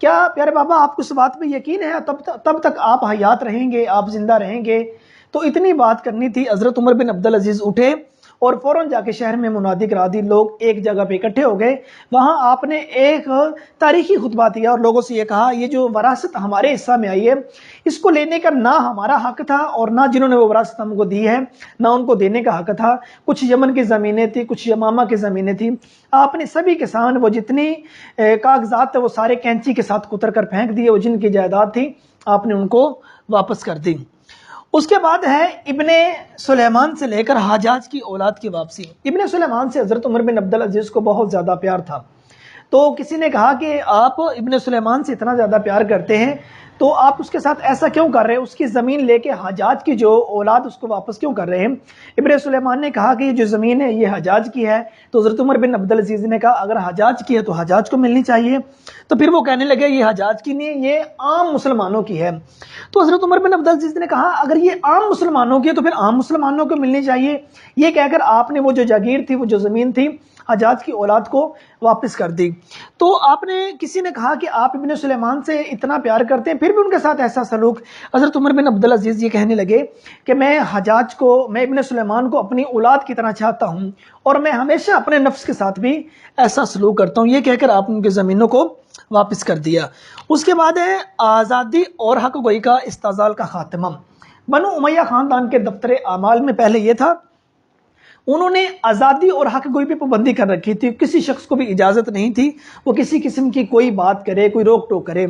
کیا پیارے بابا آپ کو اس بات پہ یقین ہے تب تک آپ حیات رہیں گے، آپ زندہ رہیں گے؟ تو اتنی بات کرنی تھی، حضرت عمر بن عبدالعزیز اٹھے اور فوراً جا کے شہر میں منادی کرا دی، لوگ ایک جگہ پہ اکٹھے ہو گئے۔ وہاں آپ نے ایک تاریخی خطبہ دیا اور لوگوں سے یہ کہا یہ جو وراثت ہمارے حصہ میں آئی ہے اس کو لینے کا نہ ہمارا حق تھا اور نہ جنہوں نے وہ وراثت ہم کو دی ہے نہ ان کو دینے کا حق تھا۔ کچھ یمن کی زمینیں تھی، کچھ یمامہ کی زمینیں تھیں، آپ نے سبھی کے سامنے وہ جتنی کاغذات تھے وہ سارے کینچی کے ساتھ کتر کر پھینک دیے، وہ جن کی جائیداد تھی آپ نے ان کو واپس کر دی۔ اس کے بعد ہے ابن سلیمان سے لے کر حجاج کی اولاد کی واپسی۔ ابن سلیمان سے حضرت عمر بن عبدالعزیز کو بہت زیادہ پیار تھا، تو کسی نے کہا کہ آپ ابن سلیمان سے اتنا زیادہ پیار کرتے ہیں تو آپ اس کے ساتھ ایسا کیوں کر رہے ہیں، اس کی زمین لے کے حجاج کی جو اولاد اس کو واپس کیوں کر رہے ہیں؟ ابن سلیمان نے کہا کہ یہ جو زمین ہے یہ حجاج کی ہے، تو حضرت عمر بن عبدالعزیز نے کہا اگر حجاج کی ہے تو حجاج کو ملنی چاہیے، تو پھر وہ کہنے لگے یہ حجاج کی نہیں، یہ عام مسلمانوں کی ہے۔ تو حضرت عمر بن عبدالعزیز نے کہا اگر یہ عام مسلمانوں کی ہے تو پھر عام مسلمانوں کو ملنی چاہیے۔ یہ کہہ کر آپ نے وہ جو جاگیر تھی، وہ جو زمین تھی، حجاج کی اولاد کو واپس کر دی۔ تو آپ نے کسی نے کہا کہ آپ ابن سلیمان سے اتنا پیار کرتے ہیں پھر بھی ان کے ساتھ ایسا سلوک؟ حضرت عمر بن عبدالعزیز یہ کہنے لگے کہ میں ابن سلیمان کو اپنی اولاد کی طرح چاہتا ہوں اور میں ہمیشہ اپنے نفس کے ساتھ بھی ایسا سلوک کرتا ہوں۔ یہ کہہ کر آپ ان کی زمینوں کو واپس کر دیا۔ اس کے بعد ہے آزادی اور حق گوئی کا استحصال کا خاتمہ۔ بنو امیہ خاندان کے دفتر اعمال میں پہلے یہ تھا، انہوں نے آزادی اور حق گوئی پہ پابندی کر رکھی تھی، کسی شخص کو بھی اجازت نہیں تھی وہ کسی قسم کی کوئی بات کرے، کوئی روک ٹوک کرے۔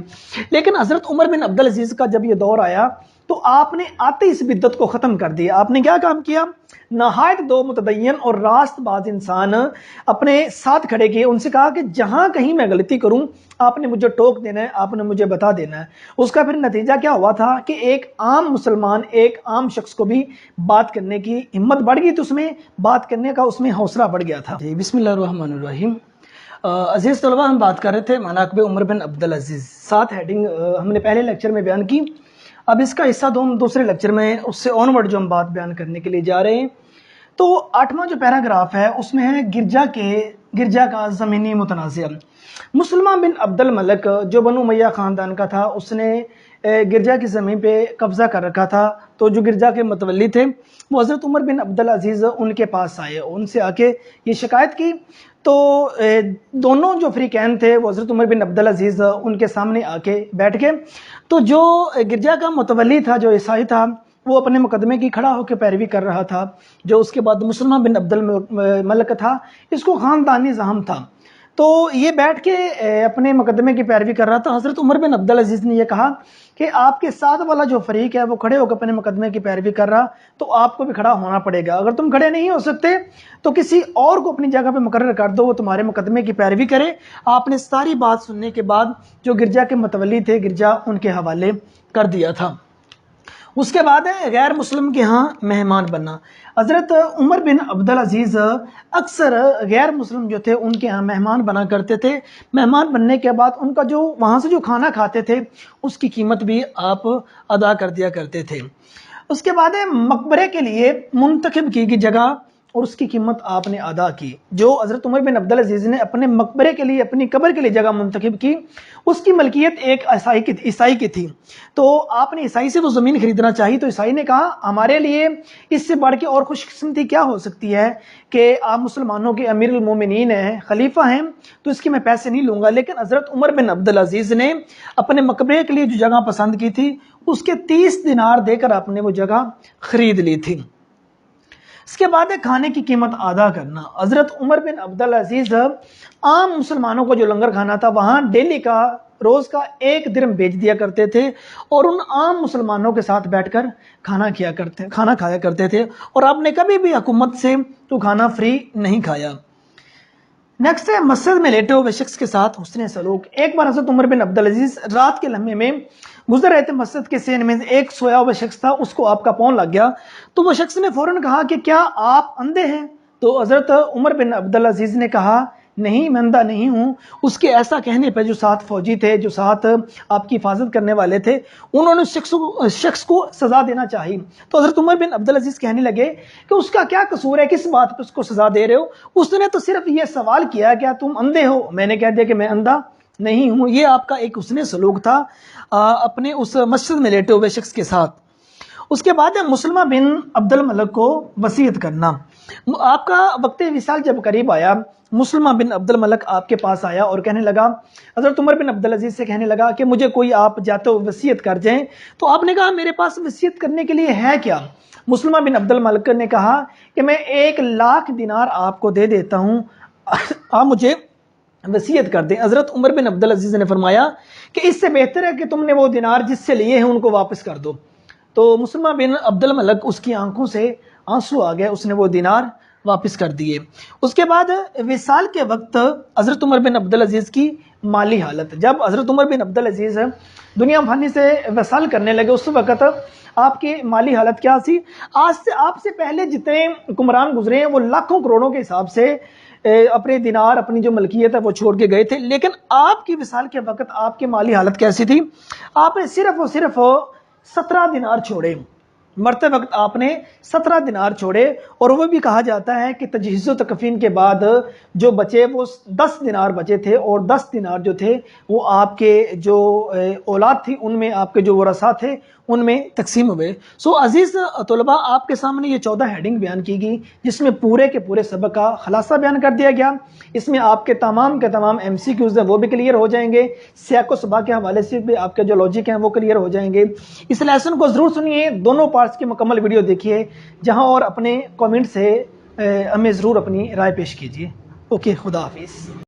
لیکن حضرت عمر بن عبدالعزیز کا جب یہ دور آیا تو آپ نے آتے اس بدت کو ختم کر دیا۔ آپ نے کیا کام کیا؟ نہایت دو متدین اور راست باز انسان اپنے ساتھ کھڑے کیے، ان سے کہا کہ جہاں کہیں میں غلطی کروں آپ نے مجھے ٹوک دینا ہے، آپ نے مجھے بتا دینا ہے۔ اس کا پھر نتیجہ کیا ہوا تھا کہ ایک عام مسلمان، ایک عام شخص کو بھی بات کرنے کی ہمت بڑھ گئی، تو اس میں بات کرنے کا اس میں حوصلہ بڑھ گیا تھا۔ بسم اللہ الرحمن الرحیم۔ عزیز طلبہ، ہم بات کر رہے تھے مناقب عمر بن عبدالعزیز، 7 ہیڈنگ ہم نے پہلے لیکچر میں بیان کی، اب اس کا حصہ دوسرے لیکچر میں اس سے آنورڈ جو ہم بات بیان کرنے کے لیے جا رہے ہیں۔ تو 8واں جو پیراگراف ہے اس میں ہے گرجا کا زمینی متنازع۔ مسلمہ بن عبد الملک جو بنو امیہ خاندان کا تھا، اس نے گرجا کی زمین پہ قبضہ کر رکھا تھا، تو جو گرجا کے متولی تھے وہ حضرت عمر بن عبدالعزیز ان کے پاس آئے، ان سے آ کے یہ شکایت کی، تو دونوں جو فریقین تھے وہ حضرت عمر بن عبدالعزیز ان کے سامنے آ کے بیٹھ گئے۔ تو جو گرجا کا متولی تھا، جو عیسائی تھا، وہ اپنے مقدمے کی کھڑا ہو کے پیروی کر رہا تھا۔ جو اس کے بعد مسلمہ بن عبد الملک تھا، اس کو خاندانی زحم تھا، تو یہ بیٹھ کے اپنے مقدمے کی پیروی کر رہا تھا۔ حضرت عمر بن عبدالعزیز نے یہ کہا کہ آپ کے ساتھ والا جو فریق ہے وہ کھڑے ہو کے اپنے مقدمے کی پیروی کر رہا، تو آپ کو بھی کھڑا ہونا پڑے گا۔ اگر تم کھڑے نہیں ہو سکتے تو کسی اور کو اپنی جگہ پہ مقرر کر دو، وہ تمہارے مقدمے کی پیروی کرے۔ آپ نے ساری بات سننے کے بعد جو گرجا کے متولی تھے، گرجا ان کے حوالے کر دیا تھا۔ اس کے بعد ہے غیر مسلم کے ہاں مہمان بننا۔ حضرت عمر بن عبدالعزیز اکثر غیر مسلم جو تھے ان کے ہاں مہمان بنا کرتے تھے۔ مہمان بننے کے بعد ان کا جو وہاں سے جو کھانا کھاتے تھے اس کی قیمت بھی آپ ادا کر دیا کرتے تھے۔ اس کے بعد ہے مقبرے کے لیے منتخب کی گئی جگہ اور اس کی قیمت آپ نے ادا کی۔ جو حضرت عمر بن عبدالعزیز نے اپنے مقبرے کے لیے، اپنی قبر کے لیے جگہ منتخب کی، اس کی ملکیت ایک عیسائی کی تھی، تو آپ نے عیسائی سے وہ زمین خریدنا چاہی، تو عیسائی نے کہا ہمارے لیے اس سے بڑھ کے اور خوش قسمتی کیا ہو سکتی ہے کہ آپ مسلمانوں کے امیر المومنین ہیں، خلیفہ ہیں، تو اس کی میں پیسے نہیں لوں گا۔ لیکن حضرت عمر بن عبدالعزیز نے اپنے مقبرے کے لیے جو جگہ پسند کی تھی اس کے 30 دینار دے کر آپ نے وہ جگہ خرید لی تھی۔ اس کے بعد ہے کھانے کی قیمت ادا کرنا۔ حضرت عمر بن عبدالعزیز عام مسلمانوں کو جو لنگر کھانا تھا وہاں ڈیلی کا، روز کا 1 درہم بیچ دیا کرتے تھے اور ان عام مسلمانوں کے ساتھ بیٹھ کر کھانا کھایا کرتے تھے، اور آپ نے کبھی بھی حکومت سے تو کھانا فری نہیں کھایا۔ نیکسٹ ہے مسجد میں لیٹے ہوئے شخص کے ساتھ حسن سلوک۔ ایک بار حضرت عمر بن عبدالعزیز رات کے لمحے میں گزر رہے تھے، مسجد کے سین میں ایک سویا ہوا شخص تھا، اس کو آپ کا پاؤں لگ گیا، تو وہ شخص نے فوراً کہا کہ کیا آپ اندھے ہیں؟ تو حضرت عمر بن عبدالعزیز نے کہا نہیں، میں اندھا نہیں ہوں۔ اس کے ایسا کہنے پہ جو ساتھ فوجی تھے، جو ساتھ آپ کی حفاظت کرنے والے تھے، انہوں نے شخص کو سزا دینا چاہی۔ تو حضرت عمر بن عبدالعزیز کہنے لگے کہ اس کا کیا قصور ہے، کس بات پہ اس کو سزا دے رہے ہو؟ اس نے تو صرف یہ سوال کیا کیا تم اندھے ہو؟ میں نے کہہ دیا کہ میں اندھا نہیں ہوں. یہ آپ کا ایک حسن سلوک تھا اپنے اس مسجد میں لیٹے ہوئے شخص کے ساتھ. اس کے بعد ہے مسلمہ بن عبد الملک کو وصیت کرنا. آپ کا وقت وصال جب قریب آیا، مسلمہ بن عبد الملک آپ کے پاس آیا اور کہنے لگا، حضرت عمر بن عبدالعزیز سے کہنے لگا کہ مجھے کوئی آپ جاتے ہوئے وصیت کر جائیں. تو آپ نے کہا میرے پاس وصیت کرنے کے لیے ہے کیا؟ مسلمہ بن عبد الملک نے کہا کہ میں 1,00,000 دینار آپ کو دے دیتا ہوں، آپ مجھے وصیت کر دیں. حضرت عمر بن عبدالعزیز نے فرمایا کہ اس سے بہتر ہے کہ تم نے وہ دینار جس سے لیے ہیں ان کو واپس کر دو. تو مسلمہ بن عبد الملک اس کی آنکھوں سے آنسو آ گئے، اس نے وہ دینار واپس کر دیے. اس کے بعد وصال کے وقت حضرت عمر بن عبدالعزیز کی مالی حالت، جب حضرت عمر بن عبدالعزیز دنیا فانی سے وصال کرنے لگے اس وقت آپ کی مالی حالت کیا تھی؟ آج سے آپ سے پہلے جتنے حکمران گزرے ہیں وہ لاکھوں کروڑوں کے حساب سے اپنے دینار، اپنی جو ملکیت ہے وہ چھوڑ کے گئے تھے، لیکن آپ کی وصال کے وقت آپ کی مالی حالت کیسی تھی؟ آپ نے صرف اور صرف 17 دینار چھوڑے. مرتے وقت آپ نے 17 دینار چھوڑے، اور وہ بھی کہا جاتا ہے کہ تجہیز و تکفین کے بعد جو بچے وہ 10 دینار بچے تھے، اور 10 دینار جو تھے وہ آپ کے جو اولاد تھی ان میں، آپ کے جو ورثاء تھے ان میں تقسیم ہوئے. سو عزیز طلباء، آپ کے سامنے یہ 14 ہیڈنگ بیان کی گئی جس میں پورے کے پورے سبق کا خلاصہ بیان کر دیا گیا. اس میں آپ کے تمام MCQs ہیں وہ بھی کلیئر ہو جائیں گے، سیاق و سباق کے حوالے سے بھی آپ کے جو لاجک ہیں وہ کلیئر ہو جائیں گے. اس لیسن کو ضرور سنیے، دونوں پارٹس کی مکمل ویڈیو دیکھیے جہاں اور اپنے کامنٹ سے ہمیں ضرور اپنی رائے پیش کیجیے. اوکے، خدا حافظ.